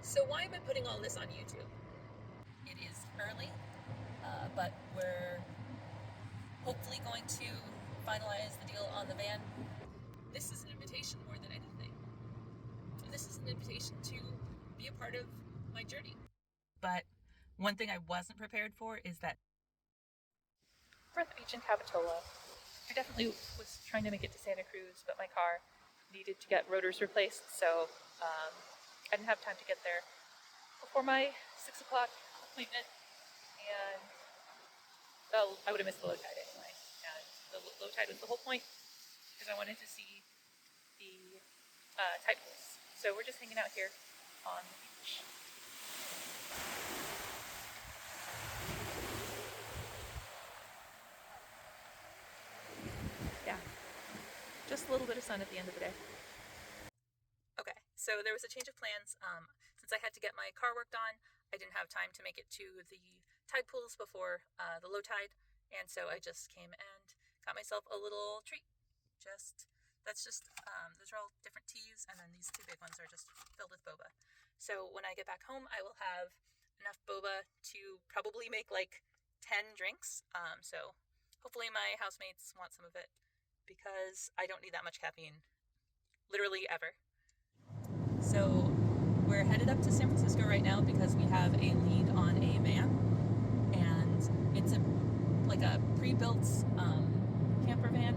So why am I putting all this on YouTube? It is early, but we're hopefully going to finalize the deal on the van. This is an invitation more than anything. And this is an invitation to be a part of my journey. But one thing I wasn't prepared for is that we're at the beach in Capitola. I definitely was trying to make it to Santa Cruz, but my car needed to get rotors replaced, so I didn't have time to get there before my 6 o'clock appointment, and I would have missed the low tide anyway. And the low tide was the whole point, because I wanted to see the tide pools. So we're just hanging out here on the beach. Yeah, just a little bit of sun at the end of the day. Okay, so there was a change of plans. Since I had to get my car worked on, I didn't have time to make it to the tide pools before the low tide, and so I just came and got myself a little treat. Those are all different teas, and then these two big ones are just filled with boba. So when I get back home, I will have enough boba to probably make like 10 drinks. So hopefully my housemates want some of it, because I don't need that much caffeine literally ever. So we're headed up to San Francisco right now because we have a lead on a van, and it's a pre-built camper van.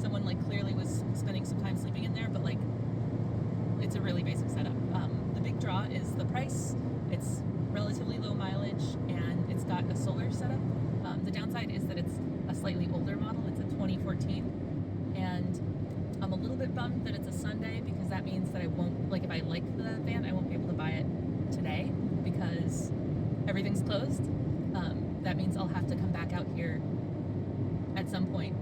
Someone clearly was spending some time sleeping in there, but it's a really basic setup. The big draw is the price. It's relatively low mileage, and it's got a solar setup. The downside is that it's a slightly older model. It's a 2014, and I'm a little bit bummed that it's a Sunday, because that means that I won't, if I like the van, I won't be able to buy it today because everything's closed. That means I'll have to come back out here at some point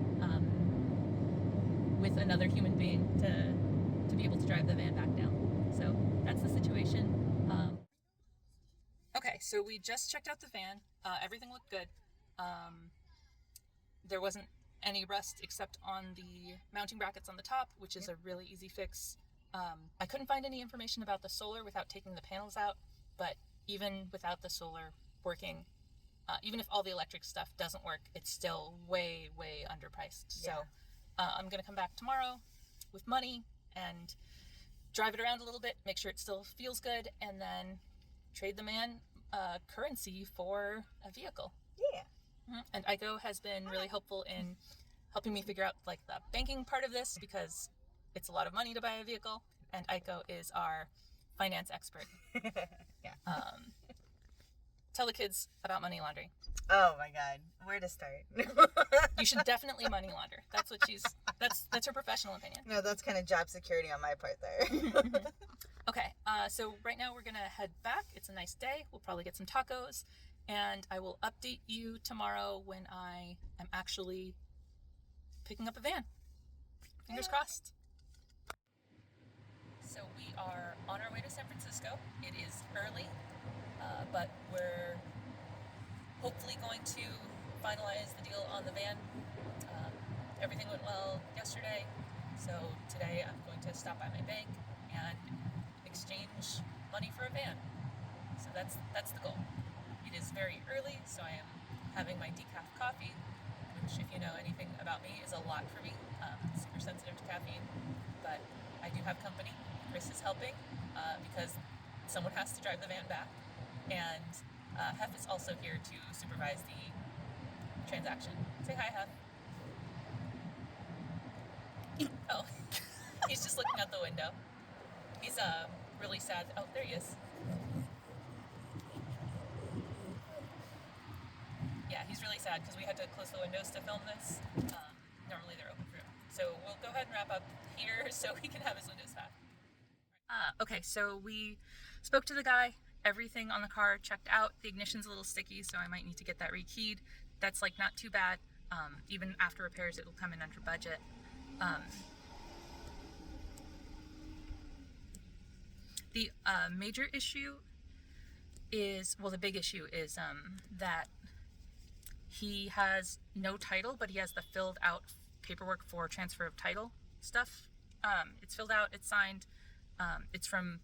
with another human being to be able to drive the van back down. So that's the situation. Okay, so we just checked out the van. Everything looked good. There wasn't any rust except on the mounting brackets on the top, which is a really easy fix. I couldn't find any information about the solar without taking the panels out, but even without the solar working, even if all the electric stuff doesn't work, it's still way, way underpriced. Yeah. So I'm going to come back tomorrow with money and drive it around a little bit, make sure it still feels good, and then trade the man currency for a vehicle. Yeah. And Aiko has been really helpful in helping me figure out the banking part of this, because it's a lot of money to buy a vehicle, and Aiko is our finance expert. Yeah. Tell the kids about money laundering. Oh my God, where to start? You should definitely money launder. That's what that's her professional opinion. No, that's kind of job security on my part there. Okay, so right now we're gonna head back. It's a nice day. We'll probably get some tacos, and I will update you tomorrow when I am actually picking up a van. Fingers crossed. So we are on our way to San Francisco. It is early, but we're hopefully going to finalize the deal on the van. Everything went well yesterday, so today I'm going to stop by my bank and exchange money for a van. So that's the goal. It is very early, so I am having my decaf coffee, which, if you know anything about me, is a lot for me. Super sensitive to caffeine, but I do have company. Chris is helping because someone has to drive the van back, and Hef is also here to supervise the transaction. Say hi, Hef. Oh, he's just looking out the window. He's really sad. Oh, there he is. Yeah, he's really sad because we had to close the windows to film this. Normally they're open for him. So we'll go ahead and wrap up here so he can have his windows back. Okay, so we spoke to the guy. Everything on the car checked out. The ignition's a little sticky, so I might need to get that rekeyed. That's not too bad. Even after repairs, it will come in under budget. The major issue is, the big issue is that he has no title, but he has the filled out paperwork for transfer of title stuff. It's filled out, it's signed. It's from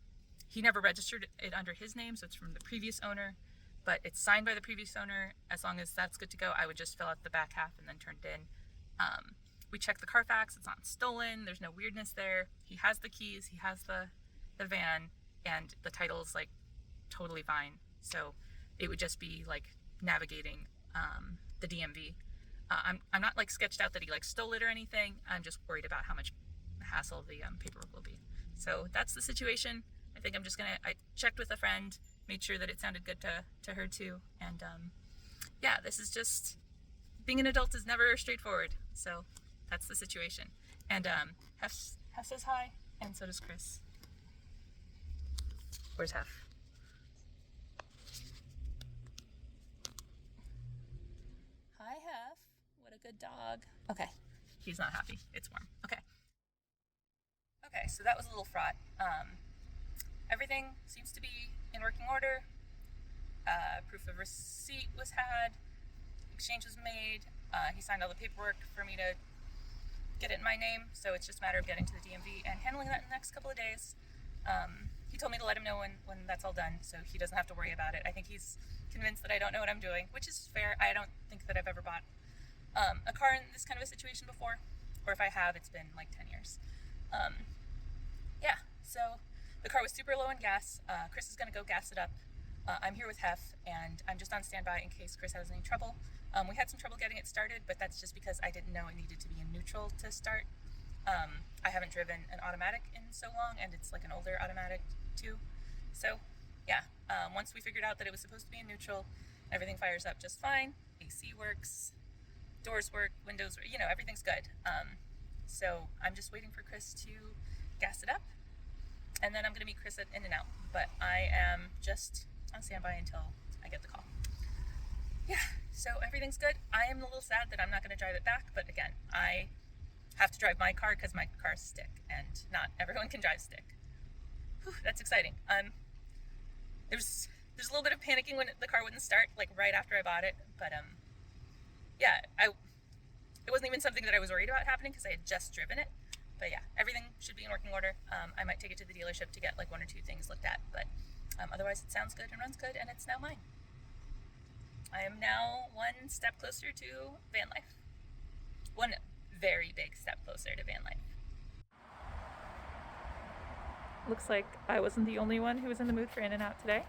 he never registered it under his name, so it's from the previous owner, but it's signed by the previous owner. As long as that's good to go, I would just fill out the back half and then turn it in. We checked the Carfax, it's not stolen, there's no weirdness there. He has the keys, he has the van, and the title's like totally fine. So it would just be like navigating the DMV. I'm not like sketched out that he like stole it or anything. I'm just worried about how much hassle the paperwork will be. So that's the situation. I think I'm just gonna. I checked with a friend, made sure that it sounded good to her too, and yeah, this is just being an adult is never straightforward. So that's the situation. And Hef says hi, and so does Chris. Where's Hef? Hi, Hef. What a good dog. Okay. He's not happy. It's warm. Okay. Okay, so that was a little fraught. Everything seems to be in working order. Proof of receipt was had. Exchange was made. He signed all the paperwork for me to get it in my name, so it's just a matter of getting to the DMV and handling that in the next couple of days. He told me to let him know when that's all done, so he doesn't have to worry about it. I think he's convinced that I don't know what I'm doing, which is fair. I don't think that I've ever bought a car in this kind of a situation before, or if I have, it's been like 10 years. Yeah, so the car was super low in gas. Chris is going to go gas it up. I'm here with Hef, and I'm just on standby in case Chris has any trouble. We had some trouble getting it started, but that's just because I didn't know it needed to be in neutral to start. I haven't driven an automatic in so long, and it's like an older automatic too. So, yeah, once we figured out that it was supposed to be in neutral, everything fires up just fine. AC works, doors work, windows, everything's good. So I'm just waiting for Chris to gas it up, and then I'm going to meet Chris at In-N-Out. But I am just on standby until I get the call. Yeah, so everything's good. I am a little sad that I'm not going to drive it back, but again, I have to drive my car because my car's stick, and not everyone can drive stick. Whew, that's exciting. There's a little bit of panicking when the car wouldn't start, like right after I bought it, but yeah, it wasn't even something that I was worried about happening because I had just driven it. But yeah, everything should be in working order. I might take it to the dealership to get like one or two things looked at, but otherwise it sounds good and runs good, and it's now mine. I am now one step closer to van life. One very big step closer to van life. Looks like I wasn't the only one who was in the mood for In-N-Out today.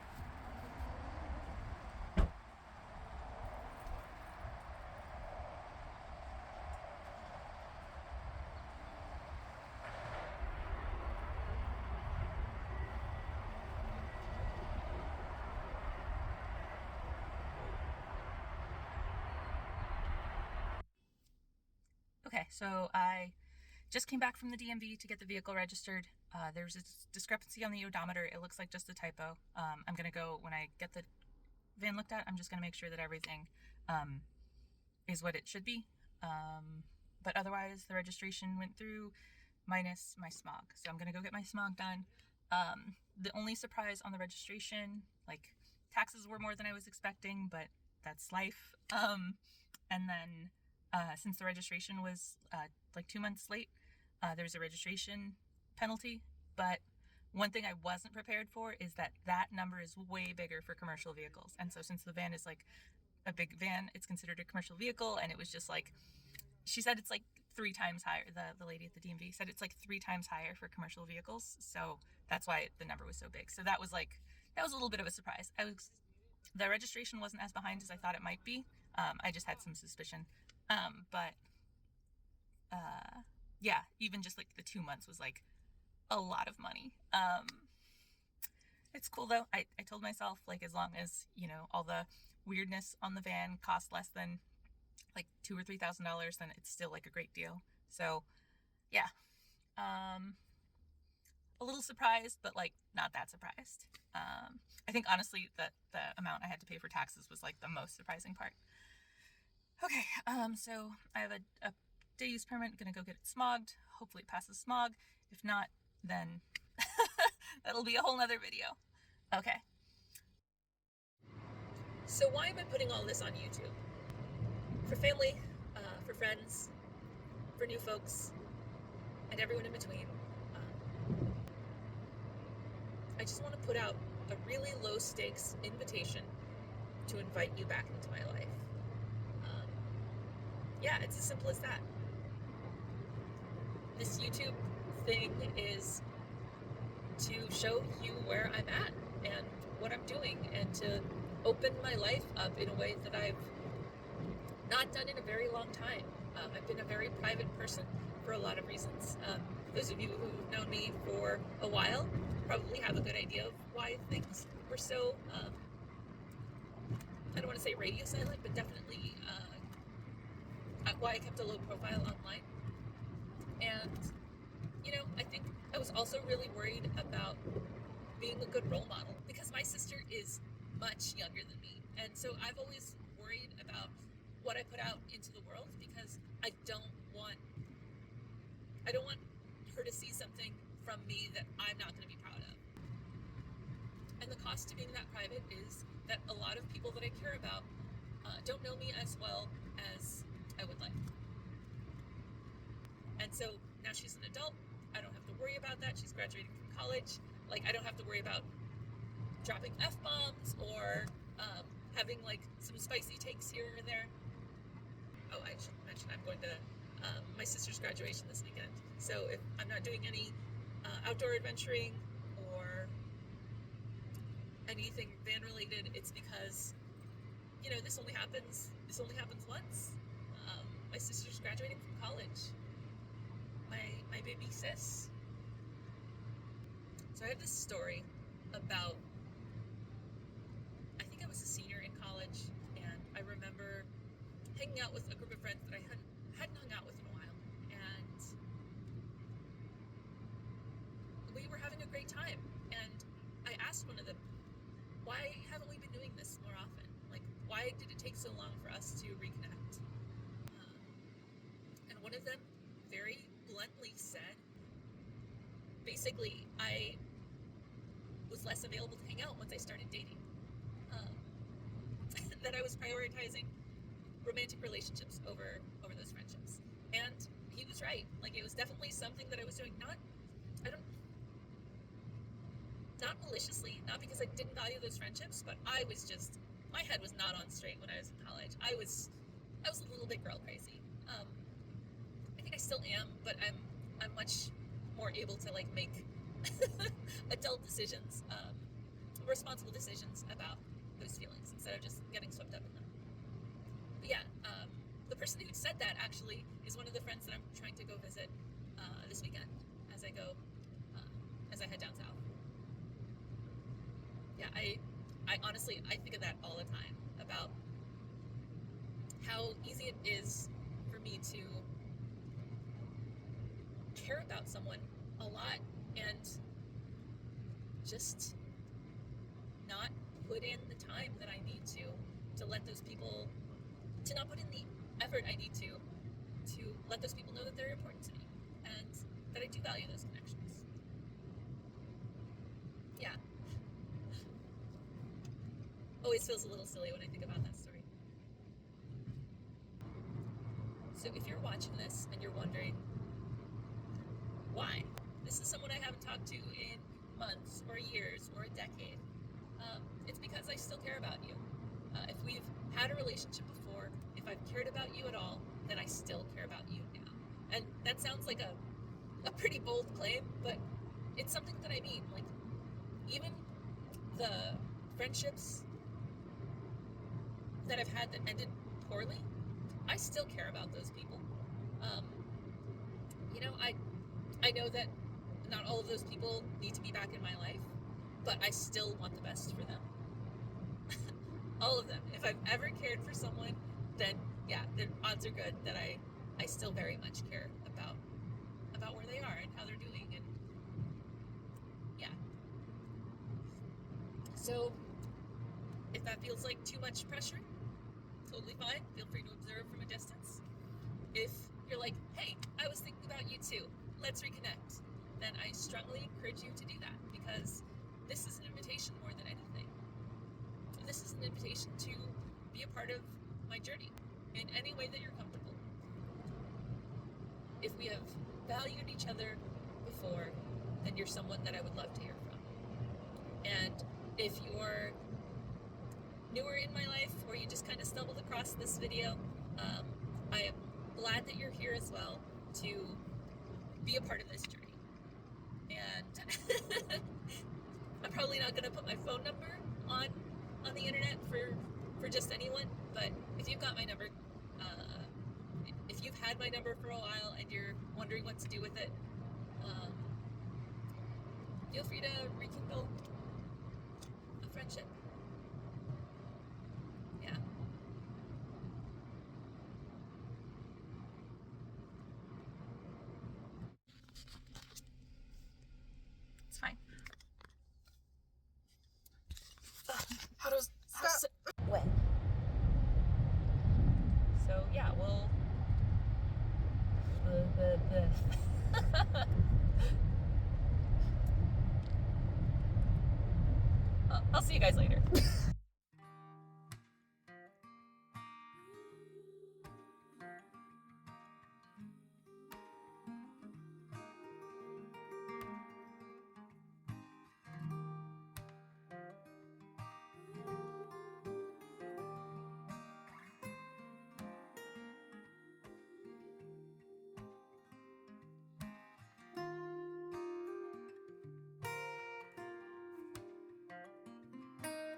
Okay, so I just came back from the DMV to get the vehicle registered. There's a discrepancy on the odometer. It looks like just a typo. I'm going to go, when I get the van looked at, I'm just going to make sure that everything is what it should be. But otherwise, the registration went through minus my smog. So I'm going to go get my smog done. The only surprise on the registration, like taxes were more than I was expecting, but that's life. And then since the registration was like 2 months late, there's a registration penalty. But one thing I wasn't prepared for is that number is way bigger for commercial vehicles. And so since the van is like a big van, it's considered a commercial vehicle. And it was just like, she said it's like 3 times higher. The lady at the DMV said it's like 3 times higher for commercial vehicles. So that's why the number was so big. So that was a little bit of a surprise. The registration wasn't as behind as I thought it might be. I just had some suspicion. But yeah, even just like the 2 months was like a lot of money. It's cool though. I told myself, like, as long as, all the weirdness on the van cost less than like $2,000 or $3,000, then it's still like a great deal. So yeah, a little surprised, but like not that surprised. I think honestly that the amount I had to pay for taxes was like the most surprising part. Okay, so I have a day use permit. Gonna go get it smogged. Hopefully it passes smog. If not, then that'll be a whole nother video. Okay. So why am I putting all this on YouTube? For family, for friends, for new folks, and everyone in between. I just want to put out a really low stakes invitation to invite you back into my life. Um, yeah, it's as simple as that. This YouTube thing is to show you where I'm at and what I'm doing, and to open my life up in a way that I've not done in a very long time. I've been a very private person for a lot of reasons. Those of you who've known me for a while probably have a good idea of why things were so, I don't want to say radio silent, but definitely why I kept a low profile online. And, I think I was also really worried about being a good role model, because my sister is much younger than me. And so I've always worried about what I put out into the world, because I don't want her to see something from me that I'm not going to be proud of. And the cost to being that private is that a lot of people that I care about don't know me as well as I would like. And so now she's an adult. I don't have to worry about that. She's graduating from college. I don't have to worry about dropping F-bombs or having some spicy takes here or there. Oh, I should mention I'm going to my sister's graduation this weekend. So if I'm not doing any outdoor adventuring or anything van related, it's because this only happens once. My sister's graduating from college. My baby sis. So I have this story about, I think I was a senior in college, and I remember hanging out with a group of friends that I hadn't hung out with in a while, and we were having a great time. And I asked one of them, why haven't we been doing this more often? Why did it take so long for us to reconnect? And one of them very bluntly said, basically, I was less available to hang out once I started dating. That I was prioritizing romantic relationships over those friendships. And he was right. It was definitely something that I was doing, not maliciously, not because I didn't value those friendships, but I was just, my head was not on straight when I was in college. I was a little bit girl crazy. I think I still am, but I'm much more able to make adult decisions, responsible decisions about those feelings instead of just getting swept up in them. But yeah, the person who said that actually is one of the friends that I'm trying to go visit this weekend as I head down south. Yeah, I honestly, I think of that all the time, about how easy it is for me to care about someone a lot and just not put in the time that I need to let those people, to not put in the effort I need to let those people know that they're important to me and that I do value those connections. Yeah. Always feels a little silly when I think about that story. So if you're watching this and you're wondering why, this is someone I haven't talked to in months or years or a decade, it's because I still care about you. If we've had a relationship before, if I've cared about you at all, then I still care about you now. And that sounds like a pretty bold claim, but it's something that I mean. Even the friendships that I've had that ended poorly, I still care about those people. I know that not all of those people need to be back in my life, but I still want the best for them. All of them. If I've ever cared for someone, then yeah, the odds are good that I still very much care about where they are and how they're doing, and yeah. So if that feels like too much pressure, totally fine. Feel free to observe from a distance. If you're like, hey, I was thinking about you too, let's reconnect, then I strongly encourage you to do that, because this is an invitation more than anything. This is an invitation to be a part of my journey in any way that you're comfortable. If we have valued each other before, then you're someone that I would love to hear from. And if you're newer in my life, or you just kind of stumbled across this video, I am glad that you're here as well to be a part of this journey. And I'm probably not going to put my phone number on the internet for just anyone, but if you've got my number, if you've had my number for a while and you're wondering what to do with it, feel free to rekindle a friendship. Yeah. It's fine. How does Stop. When? So yeah, we'll. I'll see you guys later.